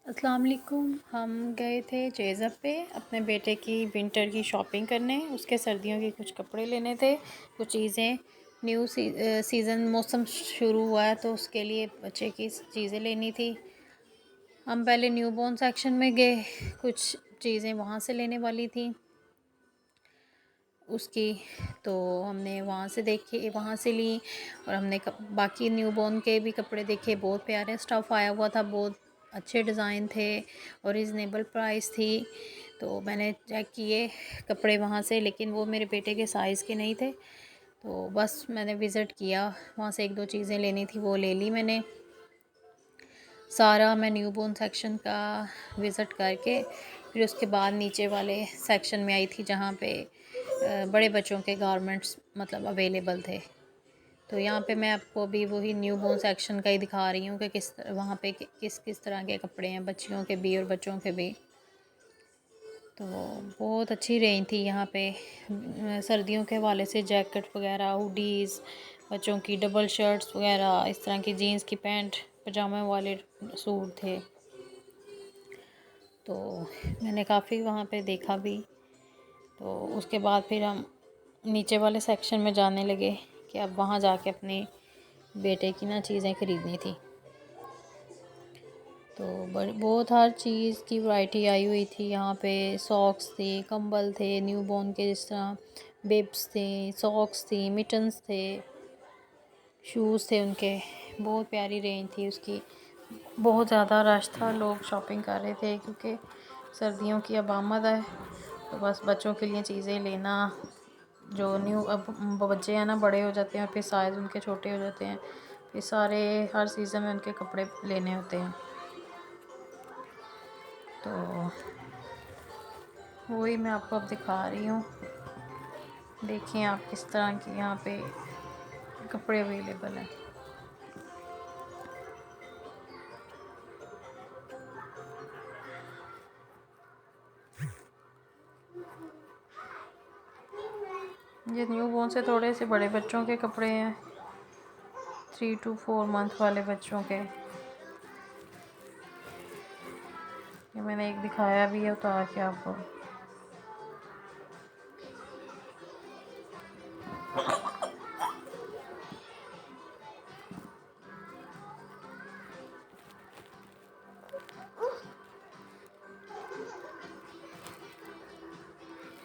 अस्सलाम वालेकुम। हम गए थे जेज़ब पे अपने बेटे की विंटर की शॉपिंग करने। उसके सर्दियों के कुछ कपड़े लेने थे, कुछ चीज़ें। सीज़न मौसम शुरू हुआ है तो उसके लिए बच्चे की चीज़ें लेनी थी। हम पहले न्यूबॉर्न सेक्शन में गए, कुछ चीज़ें वहाँ से लेने वाली थी उसकी। तो हमने वहाँ से देखे, वहाँ से ली। और हमने बाकी न्यूबॉर्न के भी कपड़े देखे, बहुत प्यारे स्टफ़ आया हुआ था, बहुत अच्छे डिज़ाइन थे और रीज़नेबल प्राइस थी। तो मैंने चेक किए कपड़े वहाँ से, लेकिन वो मेरे बेटे के साइज़ के नहीं थे। तो बस मैंने विज़िट किया, वहाँ से एक दो चीज़ें लेनी थी वो ले ली मैंने। सारा मैं न्यूबॉर्न सेक्शन का विज़िट करके फिर उसके बाद नीचे वाले सेक्शन में आई थी जहाँ पे बड़े बच्चों के गारमेंट्स मतलब अवेलेबल थे। तो यहाँ पे मैं आपको अभी वही न्यूबॉर्न सेक्शन का ही दिखा रही हूँ कि वहाँ पे किस किस तरह के कपड़े हैं, बच्चियों के भी और बच्चों के भी। तो बहुत अच्छी रेंज थी यहाँ पे। सर्दियों के हवाले से जैकेट वगैरह, हुडीज़, बच्चों की डबल शर्ट्स वगैरह, इस तरह की जीन्स की पैंट, पजामे वाले सूट थे। तो मैंने काफ़ी वहाँ पे देखा भी। तो उसके बाद फिर हम नीचे वाले सेक्शन में जाने लगे कि अब वहाँ जाके अपने बेटे की ना चीज़ें ख़रीदनी थी। तो बहुत हर चीज़ की वैरायटी आई हुई थी यहाँ पे। सॉक्स थे, कंबल थे न्यूबॉर्न के, जिस तरह बिब्स थे, सॉक्स थी, मिटन्स थे, शूज़ थे उनके। बहुत प्यारी रेंज थी उसकी। बहुत ज़्यादा रश था, लोग शॉपिंग कर रहे थे क्योंकि सर्दियों की अब आमद है। तो बस बच्चों के लिए चीज़ें लेना, जो न्यू अब बच्चे हैं ना बड़े हो जाते हैं, फिर साइज़ उनके छोटे हो जाते हैं, फिर सारे हर सीज़न में उनके कपड़े लेने होते हैं। तो वही मैं आपको अब दिखा रही हूँ। देखिए आप किस तरह के यहाँ पे कपड़े अवेलेबल हैं। ये न्यूबॉर्न से थोड़े से बड़े बच्चों के कपड़े हैं, 3 to 4 मंथ वाले बच्चों के। ये मैंने एक दिखाया भी है उतार के आपको।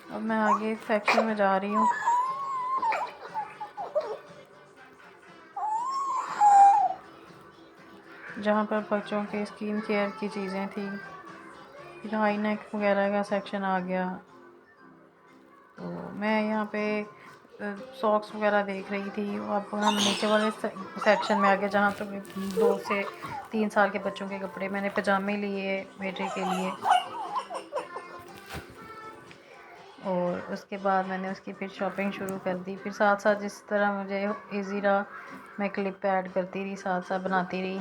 अब मैं आगे सेक्शन में जा रही हूँ जहाँ पर बच्चों के स्किन केयर की चीज़ें थी। फिर हाई नेक वगैरह का सेक्शन आ गया। तो मैं यहाँ पे सॉक्स वगैरह देख रही थी। अब हम नीचे वाले सेक्शन में आ गए जहाँ तो 2 से 3 साल के बच्चों के कपड़े। मैंने पजामे लिए बेटे के लिए और उसके बाद मैंने उसकी फिर शॉपिंग शुरू कर दी। फिर साथ साथ जिस तरह मुझे ईज़ी रहा मैं क्लिप ऐड करती रही, साथ साथ बनाती रही।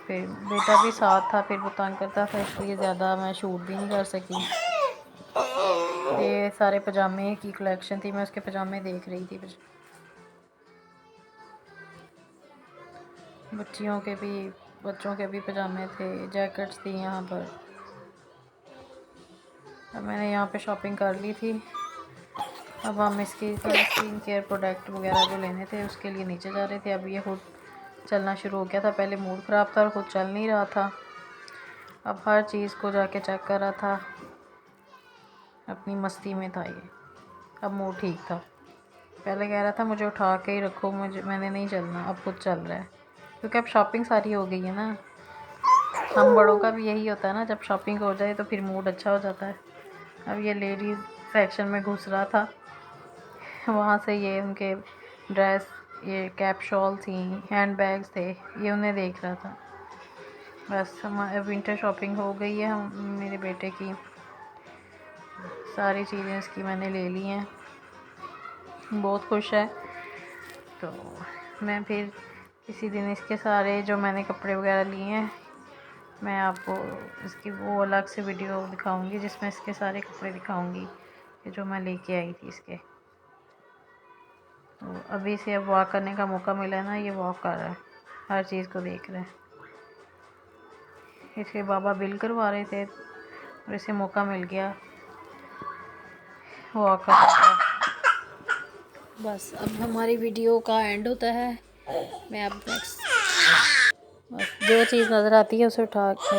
फिर बेटा भी साथ था, फिर वो तंग करता था, इसलिए ज़्यादा मैं शूट भी नहीं कर सकी। ये सारे पजामे की कलेक्शन थी, मैं उसके पजामे देख रही थी। बच्चियों के भी बच्चों के भी पजामे थे, जैकेट्स थी यहाँ पर। अब मैंने यहाँ पे शॉपिंग कर ली थी। अब हम इसकी स्किन केयर प्रोडक्ट वगैरह जो लेने थे उसके लिए नीचे जा रहे थे। अब ये खुद चलना शुरू हो गया था, पहले मूड ख़राब था और खुद चल नहीं रहा था। अब हर चीज़ को जाके चेक कर रहा था, अपनी मस्ती में था ये। अब मूड ठीक था। पहले कह रहा था मुझे उठा के ही रखो, मैंने नहीं चलना। अब खुद चल रहा है क्योंकि अब शॉपिंग सारी हो गई है ना। हम बड़ों का भी यही होता है ना, जब शॉपिंग हो जाए तो फिर मूड अच्छा हो जाता है। अब ये लेडीज़ सेक्शन में घुस रहा था, वहाँ से ये उनके ड्रेस, ये कैप शॉल थी, हैंड बैग्स थे, ये उन्हें देख रहा था। बस हमारी विंटर शॉपिंग हो गई है। हम मेरे बेटे की सारी चीज़ें इसकी मैंने ले ली हैं, बहुत खुश है। तो मैं फिर किसी दिन इसके सारे जो मैंने कपड़े वगैरह लिए हैं मैं आपको इसकी वो अलग से वीडियो दिखाऊंगी जिसमें इसके सारे कपड़े दिखाऊंगी कि जो मैं लेके आई थी इसके। तो अभी से अब वॉक करने का मौका मिला है ना, ये वॉक कर रहा है, हर चीज़ को देख रहा है। इसके बाबा बिल करवा रहे थे और इसे मौका मिल गया, वो आकर बस। अब हमारी वीडियो का एंड होता है। मैं अब नेक्स्ट जो चीज़ नज़र आती है उसे उठा के